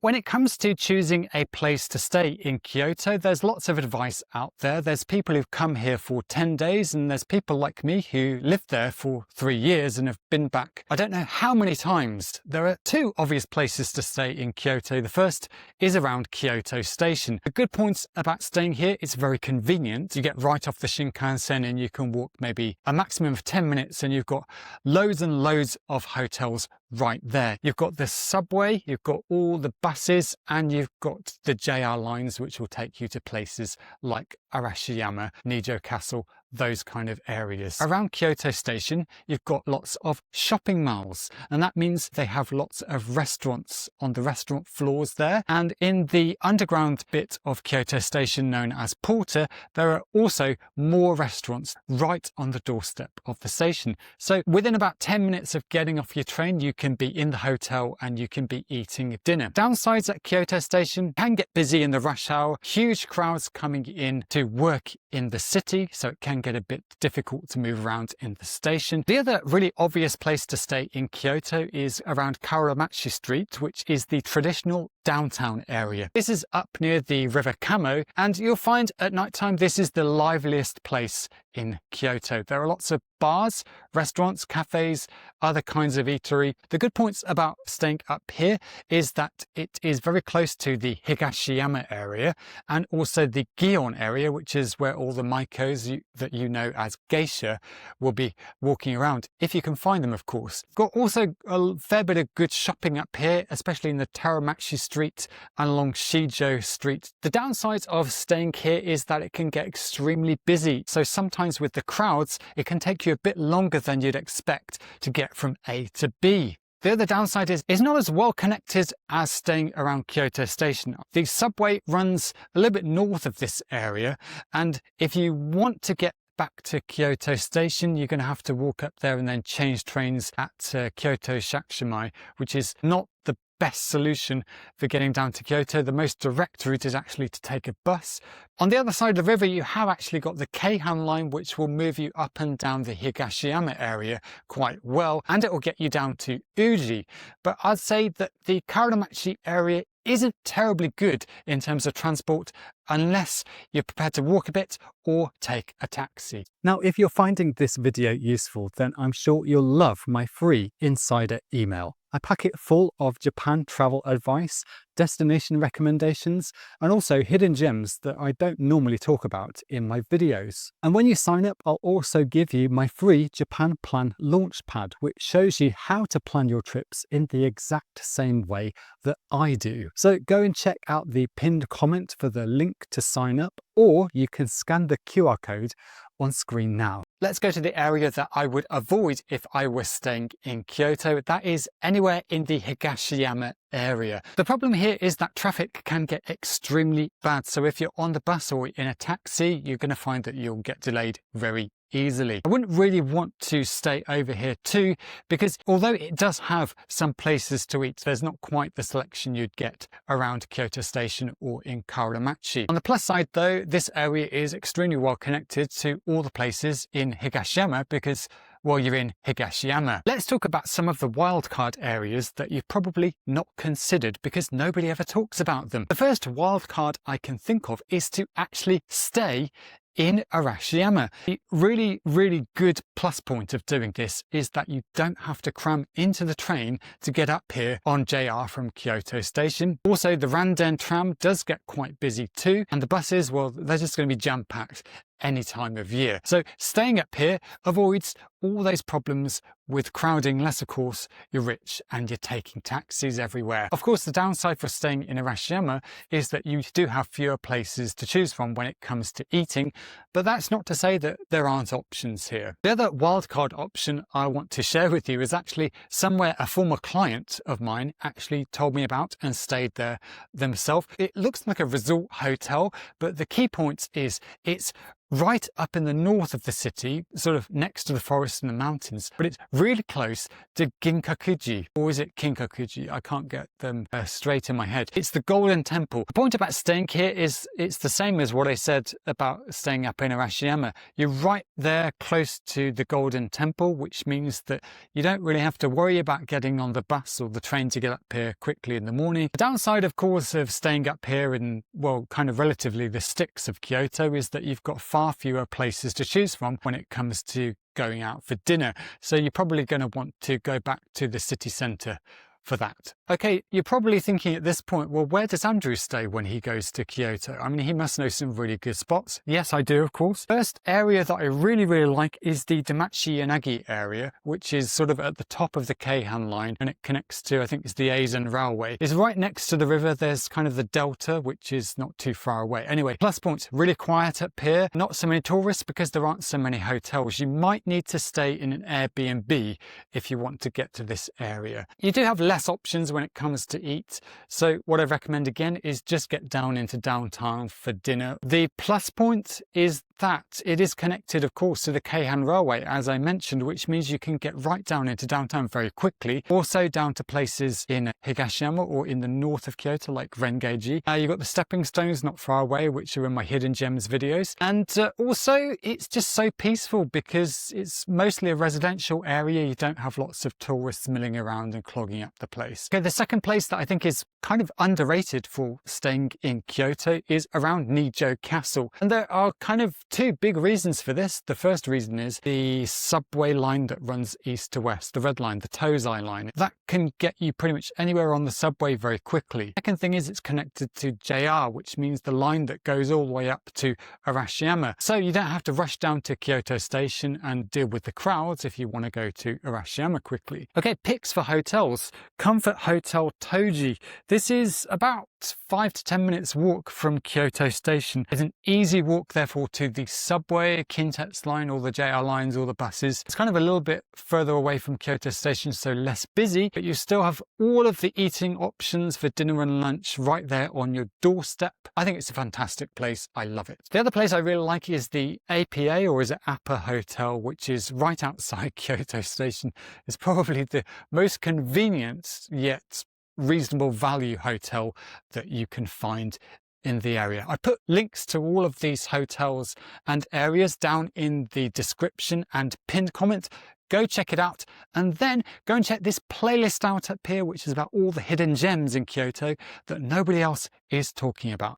When it comes to choosing a place to stay in Kyoto, there's lots of advice out there. There's people who've come here for 10 days and there's people like me who lived there for 3 years and have been back I don't know how many times. There are two obvious places to stay in Kyoto. The first is around Kyoto Station. A good point about staying here, it's very convenient. You get right off the Shinkansen and you can walk maybe a maximum of 10 minutes and you've got loads and loads of hotels right there. You've got the subway, you've got all the buses, and you've got the JR lines which will take you to places like Arashiyama, Nijo Castle, those kind of areas. Around Kyoto Station, you've got lots of shopping malls, and that means they have lots of restaurants on the restaurant floors there. And in the underground bit of Kyoto Station known as Porta, there are also more restaurants right on the doorstep of the station. So within about 10 minutes of getting off your train, you can be in the hotel and you can be eating dinner. Downsides at Kyoto Station: can get busy in the rush hour, huge crowds coming in to work in the city, so it can get a bit difficult to move around in the station. The other really obvious place to stay in Kyoto is around Kawaramachi Street, which is the traditional downtown area. This is up near the River Kamo, and you'll find at night time this is the liveliest place in Kyoto. There are lots of bars, restaurants, cafes, other kinds of eatery. The good points about staying up here is that it is very close to the Higashiyama area and also the Gion area, which is where all the maikos that you know as geisha will be walking around, if you can find them, of course. Got also a fair bit of good shopping up here, especially in the Teramachi Street and along Shijo Street. The downside of staying here is that it can get extremely busy, so sometimes with the crowds it can take you a bit longer than you'd expect to get from A to B. The other downside is it's not as well connected as staying around Kyoto Station. The subway runs a little bit north of this area, and if you want to get back to Kyoto Station, you're going to have to walk up there and then change trains at Kyoto Shakushamai, which is not the best solution for getting down to Kyoto. The most direct route is actually to take a bus. On the other side of the river, you have actually got the Keihan line, which will move you up and down the Higashiyama area quite well, and it will get you down to Uji. But I'd say that the Kawaramachi area isn't terribly good in terms of transport unless you're prepared to walk a bit or take a taxi. Now, if you're finding this video useful, then I'm sure you'll love my free insider email. I pack it full of Japan travel advice, destination recommendations, and also hidden gems that I don't normally talk about in my videos. And when you sign up, I'll also give you my free Japan Plan Launchpad, which shows you how to plan your trips in the exact same way that I do. So go and check out the pinned comment for the link to sign up, or you can scan the QR code on screen now. Let's go to the area that I would avoid if I were staying in Kyoto. That is anywhere in the Higashiyama area. The problem here is that traffic can get extremely bad. So if you're on the bus or in a taxi, you're going to find that you'll get delayed very easily. I wouldn't really want to stay over here too, because although it does have some places to eat, there's not quite the selection you'd get around Kyoto Station or in Kawaramachi. On the plus side though, this area is extremely well connected to all the places in Higashiyama because, well, you're in Higashiyama. Let's talk about some of the wildcard areas that you've probably not considered because nobody ever talks about them. The first wildcard I can think of is to actually stay in Arashiyama. The really good plus point of doing this is that you don't have to cram into the train to get up here on JR from Kyoto Station. Also, the Randen tram does get quite busy too, and the buses, well, they're just going to be jam-packed any time of year. So staying up here avoids all those problems with crowding, unless of course you're rich and you're taking taxis everywhere. Of course, the downside for staying in Arashiyama is that you do have fewer places to choose from when it comes to eating, but that's not to say that there aren't options here. The other wildcard option I want to share with you is actually somewhere a former client of mine actually told me about and stayed there themselves. It looks like a resort hotel, but the key point is it's right up in the north of the city, sort of next to the forest and the mountains, but it's really close to Ginkakuji, or is it Kinkakuji? I can't get them straight in my head. It's the Golden Temple. The point about staying here is it's the same as what I said about staying up in Arashiyama. You're right there close to the Golden Temple, which means that you don't really have to worry about getting on the bus or the train to get up here quickly in the morning. The downside, of course, of staying up here in, well, kind of relatively the sticks of Kyoto is that you've got far fewer places to choose from when it comes to going out for dinner. So you're probably going to want to go back to the city centre for that. Okay, you're probably thinking at this point, well, where does Andrew stay when he goes to Kyoto? I mean, he must know some really good spots. Yes, I do, of course. First area that I really like is the Damachi Yanagi area, which is sort of at the top of the Keihan line, and it connects to, I think it's the Eisen Railway. It's right next to the river. There's kind of the delta, which is not too far away. Anyway, plus points, really quiet up here. Not so many tourists because there aren't so many hotels. You might need to stay in an Airbnb if you want to get to this area. You do have less options when it comes to eat, so what I recommend again is just get down into downtown for dinner. The plus point is that it is connected, of course, to the Keihan Railway, as I mentioned, which means you can get right down into downtown very quickly. Also down to places in Higashiyama or in the north of Kyoto, like Rengeji. You've got the stepping stones not far away, which are in my Hidden Gems videos. And also, it's just so peaceful because it's mostly a residential area. You don't have lots of tourists milling around and clogging up the place. Okay, the second place that I think is kind of underrated for staying in Kyoto is around Nijo Castle. And there are kind of two big reasons for this. The first reason is the subway line that runs east to west, the red line, the Tozai line. That can get you pretty much anywhere on the subway very quickly. Second thing is it's connected to JR, which means the line that goes all the way up to Arashiyama. So you don't have to rush down to Kyoto Station and deal with the crowds if you want to go to Arashiyama quickly. Okay, picks for hotels. Comfort Hotel Toji. This is about 5 to 10 minutes walk from Kyoto Station. It's an easy walk, therefore, to the subway, Kintetsu line, or the JR lines, or the buses. It's kind of a little bit further away from Kyoto Station, so less busy, but you still have all of the eating options for dinner and lunch right there on your doorstep. I think it's a fantastic place. I love it. The other place I really like is the APA, or is it APA Hotel, which is right outside Kyoto Station. It's probably the most convenient yet reasonable value hotel that you can find in the area. I put links to all of these hotels and areas down in the description and pinned comment. Go check it out, and then go and check this playlist out up here, which is about all the hidden gems in Kyoto that nobody else is talking about.